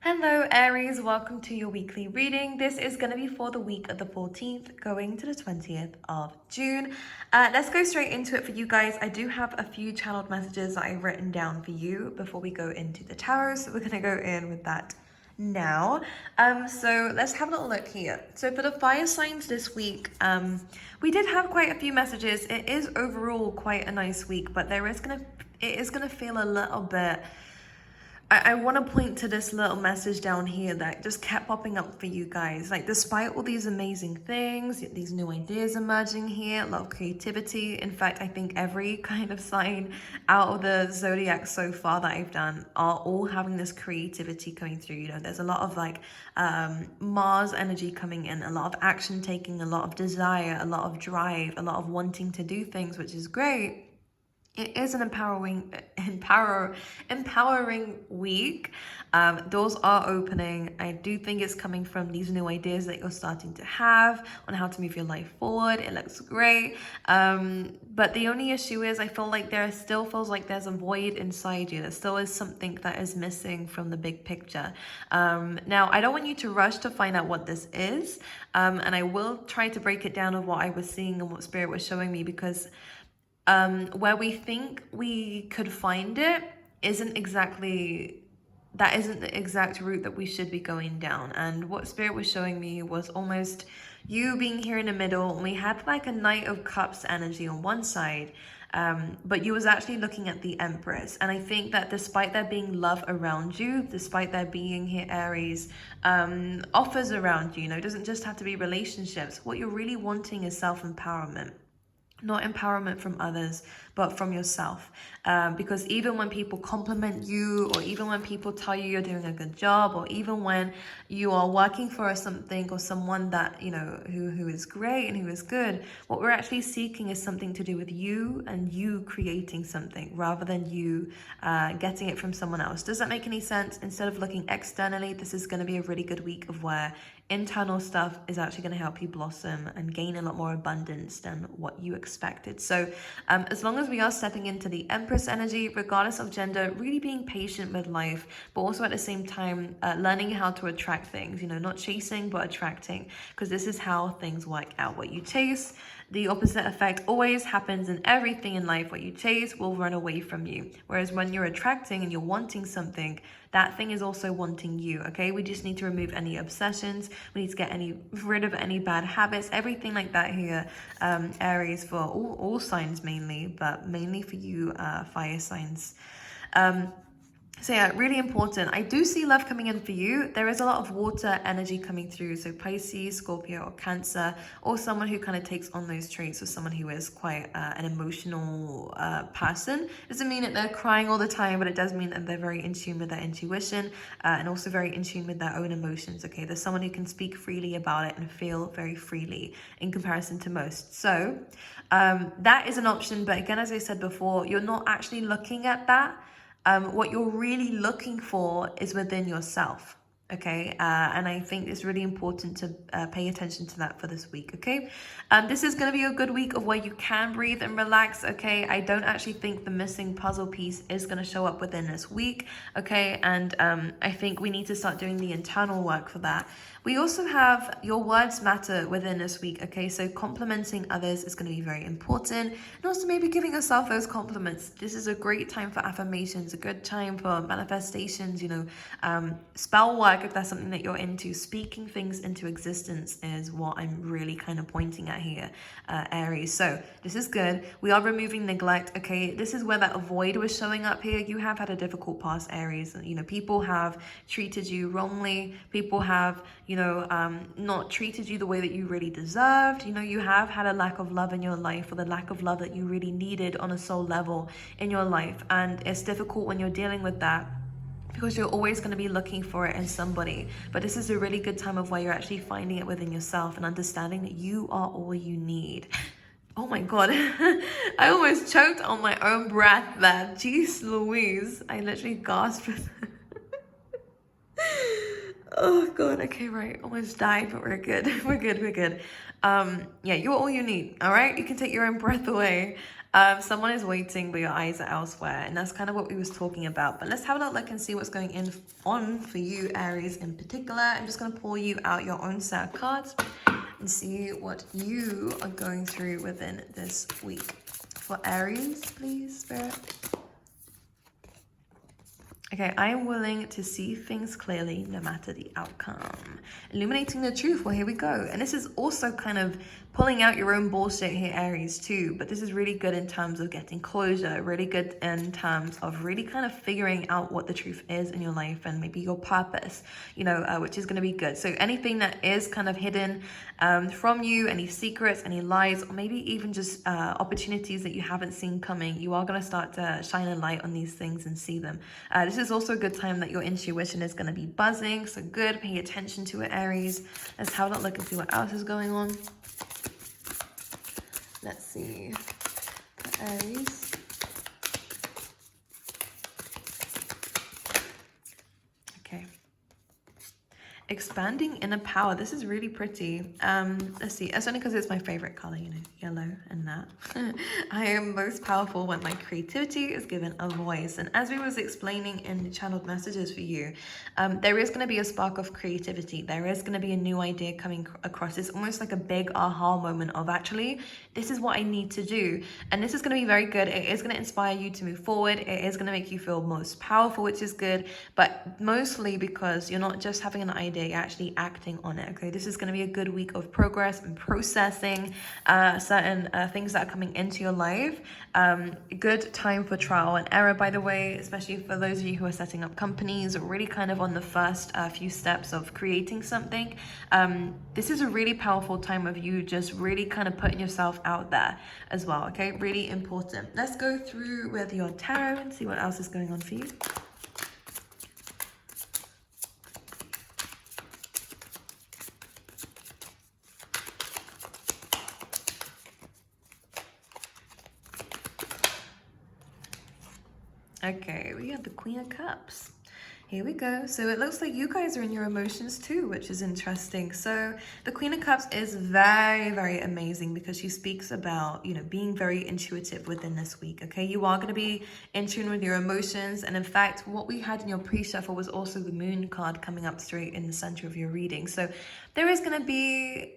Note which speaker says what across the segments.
Speaker 1: Hello Aries, welcome to your weekly reading. This is going to be for the week of the 14th going to the 20th of June. Let's go straight into it for you guys. I do have a few channeled messages that I've written down for you before we go into the tarot, so we're going to go in with that now. So let's have a little look here. So for the fire signs this week, we did have quite a few messages. It is overall quite a nice week, but it is gonna feel a little bit. I want to point to this little message down here that just kept popping up for you guys. Like, despite all these amazing things, these new ideas emerging here, a lot of creativity. In fact, I think every kind of sign out of the zodiac so far that I've done are all having this creativity coming through. You know, there's a lot of like Mars energy coming in, a lot of action taking, a lot of desire, a lot of drive, a lot of wanting to do things, which is great. It is an empowering week. Doors are opening. I do think it's coming from these new ideas that you're starting to have on how to move your life forward. It looks great. But the only issue is I feel like there still feels like there's a void inside you. There still is something that is missing from the big picture. Now, I don't want you to rush to find out what this is. And I will try to break it down of what I was seeing and what Spirit was showing me, because where we think we could find it isn't exactly the exact route that we should be going down. And what Spirit was showing me was almost you being here in the middle, and we had like a Knight of Cups energy on one side, but you was actually looking at the Empress. And I think that despite there being love around you, despite there being here Aries, offers around you, it doesn't just have to be relationships. What you're really wanting is self-empowerment. Not empowerment from others, but from yourself. Because even when people compliment you, or even when people tell you you're doing a good job, or even when you are working for something or someone that, who is great and who is good, what we're actually seeking is something to do with you and you creating something rather than you getting it from someone else. Does that make any sense? Instead of looking externally, this is going to be a really good week of where internal stuff is actually going to help you blossom and gain a lot more abundance than what you expected. So as long as we are stepping into the Empress energy, regardless of gender, really being patient with life, but also at the same time learning how to attract things, not chasing but attracting, because this is how things work out. What you chase, the opposite effect always happens in everything in life. What you chase will run away from you. Whereas when you're attracting and you're wanting something, that thing is also wanting you, okay? We just need to remove any obsessions. We need to get rid of any bad habits, everything like that here, Aries, for all signs mainly, but mainly for you fire signs. So yeah, really important. I do see love coming in for you. There is a lot of water energy coming through. So Pisces, Scorpio, or Cancer, or someone who kind of takes on those traits, or someone who is quite an emotional person. Doesn't mean that they're crying all the time, but it does mean that they're very in tune with their intuition and also very in tune with their own emotions. Okay, there's someone who can speak freely about it and feel very freely in comparison to most. So that is an option. But again, as I said before, you're not actually looking at that. What you're really looking for is within yourself, okay? And I think it's really important to pay attention to that for this week, okay? This is going to be a good week of where you can breathe and relax, okay? I don't actually think the missing puzzle piece is going to show up within this week, okay? And I think we need to start doing the internal work for that. We also have your words matter within this week, okay? So complimenting others is going to be very important. And also maybe giving yourself those compliments. This is a great time for affirmations, a good time for manifestations, spell work if that's something that you're into. Speaking things into existence is what I'm really kind of pointing at here, Aries. So this is good. We are removing neglect, okay? This is where that void was showing up here. You have had a difficult past, Aries. People have treated you wrongly. People have, not treated you the way that you really deserved. You have had a lack of love in your life, or the lack of love that you really needed on a soul level in your life. And it's difficult when you're dealing with that, because you're always going to be looking for it in somebody. But this is a really good time of where you're actually finding it within yourself and understanding that you are all you need. Oh my God, I almost choked on my own breath there. Jeez Louise, I literally gasped. Oh God, okay, right, almost died, but we're good. We're good. Yeah, you're all you need, all right? You can take your own breath away. Someone is waiting, but your eyes are elsewhere. And that's kind of what we was talking about. But let's have a little look and see what's going on for you, Aries, in particular. I'm just going to pull you out your own set of cards and see what you are going through within this week. For Aries, please, Spirit. Okay, I am willing to see things clearly no matter the outcome. Illuminating the truth. Well, here we go. And this is also kind of pulling out your own bullshit here, Aries, too. But this is really good in terms of getting closure. Really good in terms of really kind of figuring out what the truth is in your life and maybe your purpose, which is going to be good. So anything that is kind of hidden from you, any secrets, any lies, or maybe even just opportunities that you haven't seen coming, you are going to start to shine a light on these things and see them. This is also a good time that your intuition is going to be buzzing. So good, pay attention to it, Aries. Let's have a look and see what else is going on. Let's see. For Aries. Okay. Expanding inner power. This is really pretty. Let's see. It's only because it's my favorite color, yellow and that. I am most powerful when my creativity is given a voice. And as we was explaining in the channeled messages for you, there is going to be a spark of creativity. There is going to be a new idea coming across. It's almost like a big aha moment of actually, this is what I need to do. And this is going to be very good. It is going to inspire you to move forward. It is going to make you feel most powerful, which is good. But mostly because you're not just having an idea, you're actually acting on it. Okay, this is going to be a good week of progress and processing certain things that are coming into your life. Good time for trial and error, by the way, especially for those of you who are setting up companies, really kind of on the first few steps of creating something. This is a really powerful time of you just really kind of putting yourself out there as well. Okay, really important. Let's go through with your tarot and see what else is going on for you. Okay, we have the Queen of Cups. Here we go. So it looks like you guys are in your emotions too, which is interesting. So the Queen of Cups is very, very amazing because she speaks about, being very intuitive within this week. Okay, you are going to be in tune with your emotions. And in fact, what we had in your pre-shuffle was also the Moon card coming up straight in the center of your reading. So there is going to be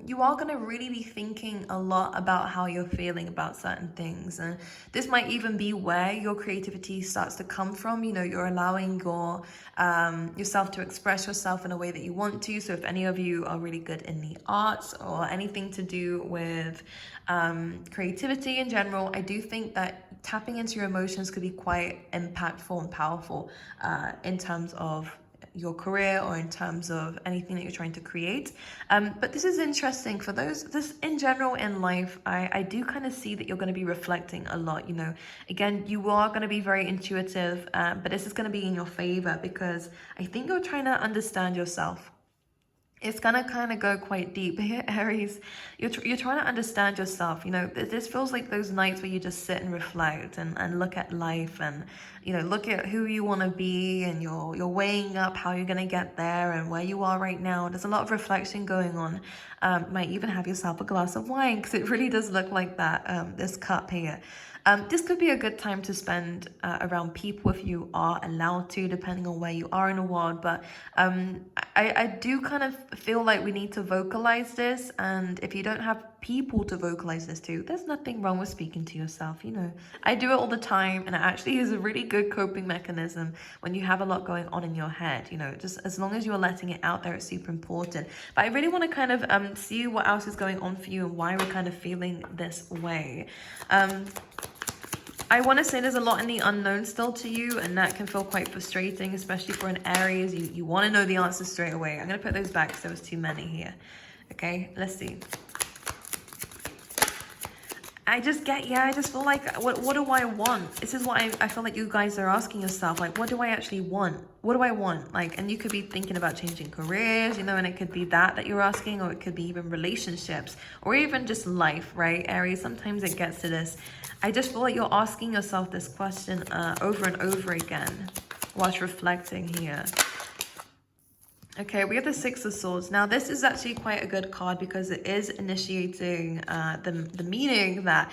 Speaker 1: you are going to really be thinking a lot about how you're feeling about certain things, and this might even be where your creativity starts to come from. You're allowing yourself to express yourself in a way that you want to. So if any of you are really good in the arts or anything to do with creativity in general, I do think that tapping into your emotions could be quite impactful and powerful in terms of your career or in terms of anything that you're trying to create. But this is interesting for this in general in life. I do kind of see that you're going to be reflecting a lot. Again, you are going to be very intuitive, but this is going to be in your favor because I think you're trying to understand yourself. It's going to kind of go quite deep here, Aries. You're trying to understand yourself. This feels like those nights where you just sit and reflect and look at life and, look at who you want to be, and you're weighing up how you're going to get there and where you are right now. There's a lot of reflection going on. Might even have yourself a glass of wine because it really does look like that, this cup here. This could be a good time to spend around people if you are allowed to, depending on where you are in the world. But I do kind of feel like we need to vocalize this. And if you don't have people to vocalize this to, there's nothing wrong with speaking to yourself. I do it all the time. And it actually is a really good coping mechanism when you have a lot going on in your head. Just as long as you're letting it out there, it's super important. But I really want to kind of see what else is going on for you and why we're kind of feeling this way. I want to say there's a lot in the unknown still to you, and that can feel quite frustrating, especially for an Aries. You want to know the answers straight away. I'm going to put those back because there was too many here. Okay, let's see. I just feel like, what do I want? This is what I feel like you guys are asking yourself. Like, what do I actually want? What do I want? Like, and you could be thinking about changing careers, and it could be that you're asking, or it could be even relationships, or even just life, right, Aries? Sometimes it gets to this. I just feel like you're asking yourself this question over and over again whilst reflecting here. Okay, we have the Six of Swords. Now, this is actually quite a good card because it is initiating the meaning that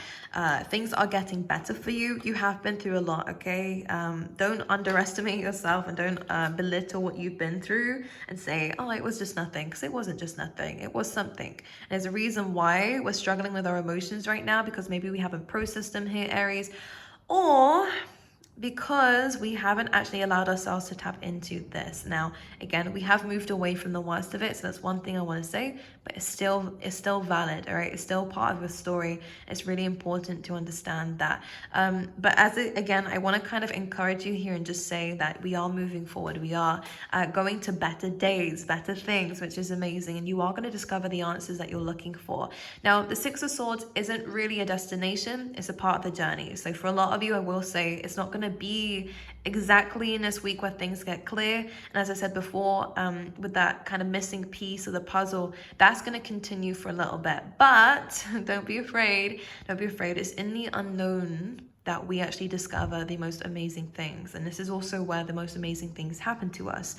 Speaker 1: things are getting better for you. You have been through a lot, okay? Don't underestimate yourself and don't belittle what you've been through and say, oh, it was just nothing, because it wasn't just nothing. It was something. And there's a reason why we're struggling with our emotions right now, because maybe we haven't processed them here, Aries, or because we haven't actually allowed ourselves to tap into this. Now, again, we have moved away from the worst of it, so that's one thing I want to say, but it's still valid, all right? It's still part of the story. It's really important to understand that. But again, I want to kind of encourage you here and just say that we are moving forward. We are going to better days, better things, which is amazing, and you are going to discover the answers that you're looking for. Now, the Six of Swords isn't really a destination, it's a part of the journey. So for a lot of you, I will say it's not going to be exactly in this week where things get clear. And as I said before, with that kind of missing piece of the puzzle, that's going to continue for a little bit. But don't be afraid. Don't be afraid. It's in the unknown that we actually discover the most amazing things. And this is also where the most amazing things happen to us.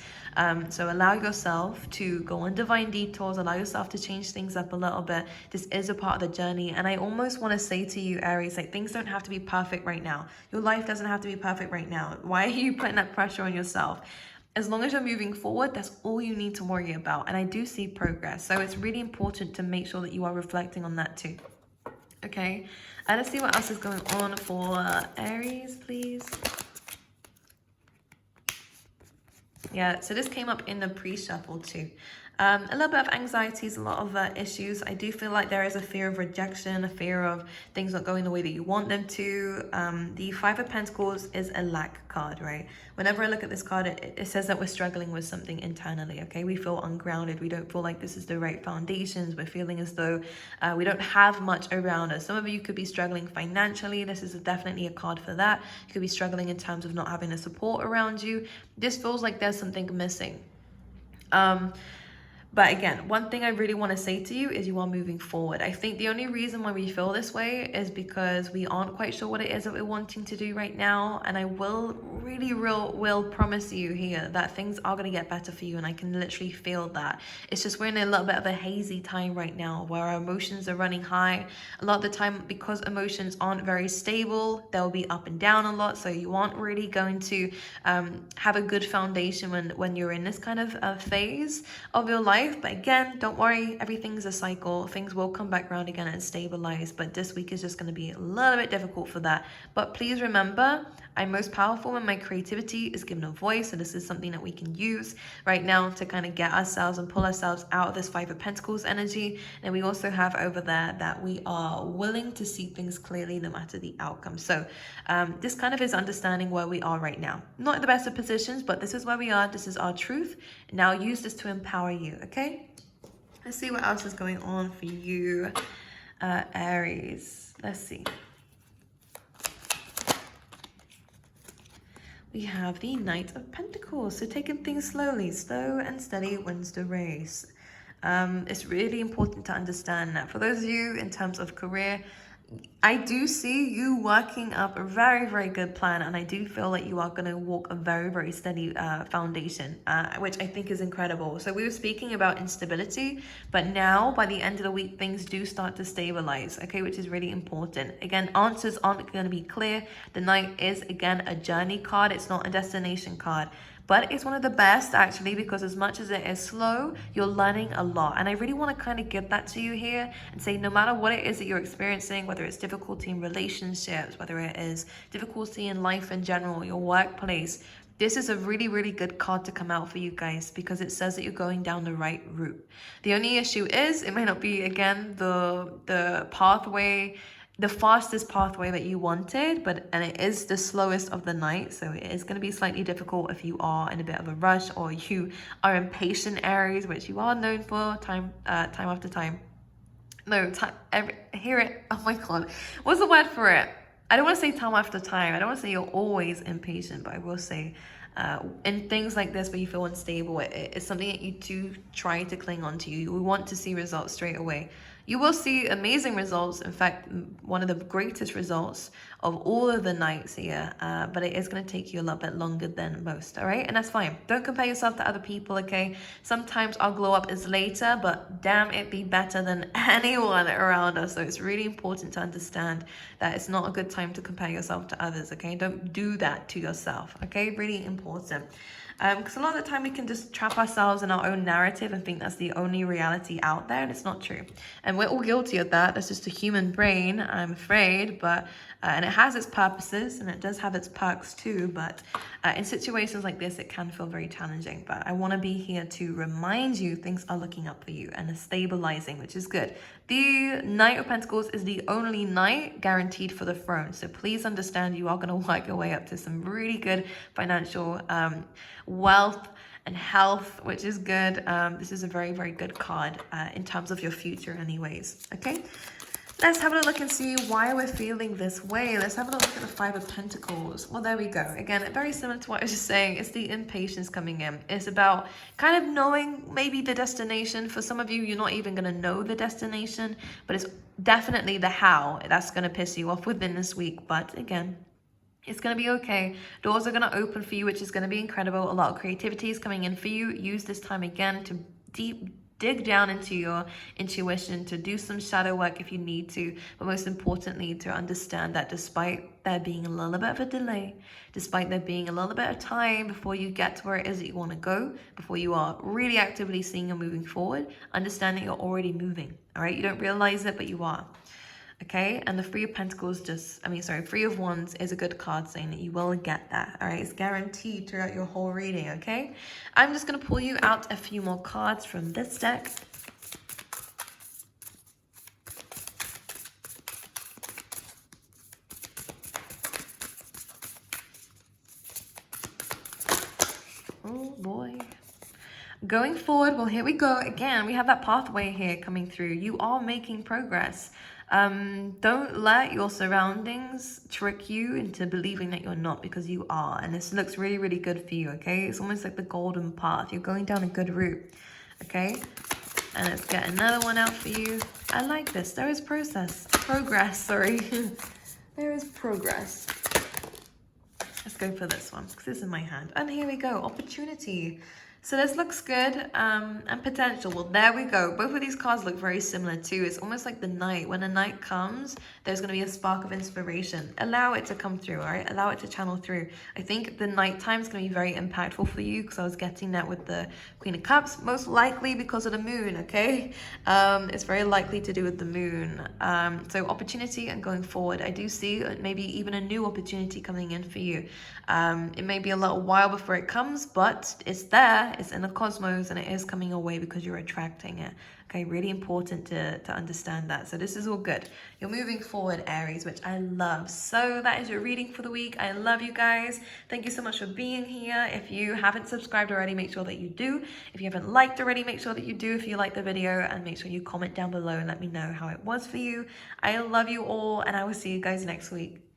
Speaker 1: So allow yourself to go on divine detours, allow yourself to change things up a little bit. This is a part of the journey. And I almost want to say to you, Aries, like, things don't have to be perfect right now. Your life doesn't have to be perfect right now. Why are you putting that pressure on yourself? As long as you're moving forward, that's all you need to worry about. And I do see progress. So it's really important to make sure that you are reflecting on that too. Okay, let's see what else is going on for Aries, please. Yeah, so this came up in the pre-shuffle too. A little bit of anxieties, a lot of issues. I do feel like there is a fear of rejection, a fear of things not going the way that you want them to. The Five of Pentacles is a lack card, right? Whenever I look at this card, it says that we're struggling with something internally, okay? We feel ungrounded. We don't feel like this is the right foundations. We're feeling as though we don't have much around us. Some of you could be struggling financially. This is definitely a card for that. You could be struggling in terms of not having the support around you. This feels like there's something missing. But again, one thing I really want to say to you is you are moving forward. I think the only reason why we feel this way is because we aren't quite sure what it is that we're wanting to do right now. And I will will promise you here that things are going to get better for you. And I can literally feel that. It's just we're in a little bit of a hazy time right now where our emotions are running high. A lot of the time, because emotions aren't very stable, they'll be up and down a lot. So you aren't really going to have a good foundation when you're in this kind of phase of your life. But again, don't worry, everything's a cycle. Things will come back around again and stabilize, but this week is just going to be a little bit difficult for that. But please remember, I'm most powerful when my creativity is given a voice, and this is something that we can use right now to kind of get ourselves and pull ourselves out of this Five of Pentacles energy. And we also have over there that we are willing to see things clearly no matter the outcome. So this kind of is understanding where we are right now. Not in the best of positions, but this is where we are. This is our truth. Now use this to empower you, okay? Let's see what else is going on for you, Aries. Let's see. We have the Knight of Pentacles. So taking things slowly, slow and steady wins the race. It's really important to understand that for those of you in terms of career, I do see you working up a very, very good plan, and I do feel like you are going to walk a very, very steady foundation, which I think is incredible. So we were speaking about instability, but now by the end of the week, things do start to stabilize, okay, which is really important. Again, answers aren't going to be clear. The Knight is, again, a journey card. It's not a destination card. But it's one of the best, actually, because as much as it is slow, you're learning a lot. And I really want to kind of give that to you here and say, no matter what it is that you're experiencing, whether it's difficulty in relationships, whether it is difficulty in life in general, your workplace, this is a really, really good card to come out for you guys because it says that you're going down the right route. The only issue is it may not be, again, the pathway, the fastest pathway that you wanted, and it is the slowest of the night, so it is going to be slightly difficult if you are in a bit of a rush or you are impatient, Aries, which you are known for time after time. No, hear it. Oh my god, what's the word for it? I don't want to say time after time. I don't want to say you're always impatient, but I will say in things like this where you feel unstable, it's something that you do try to cling on to. You want to see results straight away. You will see amazing results. In fact, one of the greatest results of all of the nights here, but it is going to take you a little bit longer than most, all right? And that's fine. Don't compare yourself to other people, okay? Sometimes our glow up is later, but damn, it be better than anyone around us. So it's really important to understand that it's not a good time to compare yourself to others, okay? Don't do that to yourself, okay? Really important. Because a lot of the time we can just trap ourselves in our own narrative and think that's the only reality out there, and it's not true. And we're all guilty of that. That's just a human brain, I'm afraid, but and it has its purposes and it does have its perks too, but in situations like this, it can feel very challenging. But I want to be here to remind you things are looking up for you and are stabilizing, which is good. The Knight of Pentacles is the only knight guaranteed for the throne. So please understand you are going to work your way up to some really good financial wealth and health, which is good. This is a very, very good card in terms of your future anyways, okay? Let's have a look and see why we're feeling this way. Let's have a look at the Five of Pentacles. Well, there we go. Again, very similar to what I was just saying. It's the impatience coming in. It's about kind of knowing maybe the destination. For some of you, you're not even going to know the destination, but it's definitely the how that's going to piss you off within this week. But again, it's going to be okay. Doors are going to open for you, which is going to be incredible. A lot of creativity is coming in for you. Use this time again to dig down into your intuition, to do some shadow work if you need to, but most importantly, to understand that despite there being a little bit of a delay, despite there being a little bit of time before you get to where it is that you want to go, before you are really actively seeing and moving forward, understand that you're already moving, all right? You don't realize it, but you are. Okay, and the Three of Pentacles Three of Wands is a good card saying that you will get that, all right? It's guaranteed throughout your whole reading, okay? I'm just going to pull you out a few more cards from this deck. Oh, boy. Going forward, well, here we go. Again, we have that pathway here coming through. You are making progress. Don't let your surroundings trick you into believing that you're not, because you are. And this looks really, really good for you, okay? It's almost like the golden path. You're going down a good route, okay? And let's get another one out for you. I like this. There is progress, sorry. There is progress. Let's go for this one, because this is in my hand. And here we go, opportunity. So this looks good, and potential. Well, there we go. Both of these cards look very similar too. It's almost like the night. When a night comes, there's going to be a spark of inspiration. Allow it to come through, all right? Allow it to channel through. I think the nighttime is going to be very impactful for you, because I was getting that with the Queen of Cups, most likely because of the moon, okay? It's very likely to do with the moon. So opportunity and going forward. I do see maybe even a new opportunity coming in for you. It may be a little while before it comes, but it's there. It's in the cosmos and it is coming your way because you're attracting it. Okay, really important to understand that. So this is all good. You're moving forward, Aries, which I love. So that is your reading for the week. I love you guys. Thank you so much for being here. If you haven't subscribed already, make sure that you do. If you haven't liked already, make sure that you do if you like the video, and make sure you comment down below and let me know how it was for you. I love you all, and I will see you guys next week.